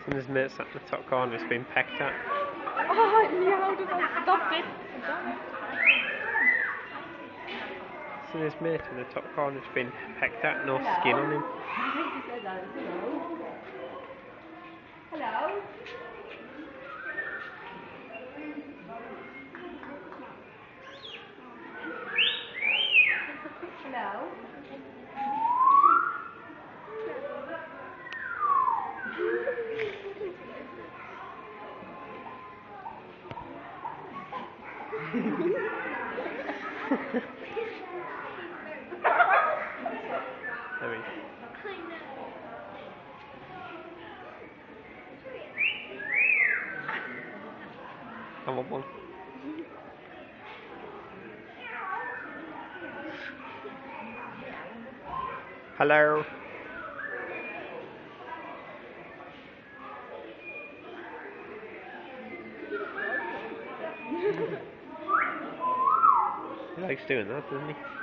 And his mates at the top corner has been pecked at. Oh, no, stop it. So his mate in the top corner has been pecked at, no skin on him. Hello? Hello? There we I want one. Hello. He likes doing that, doesn't he?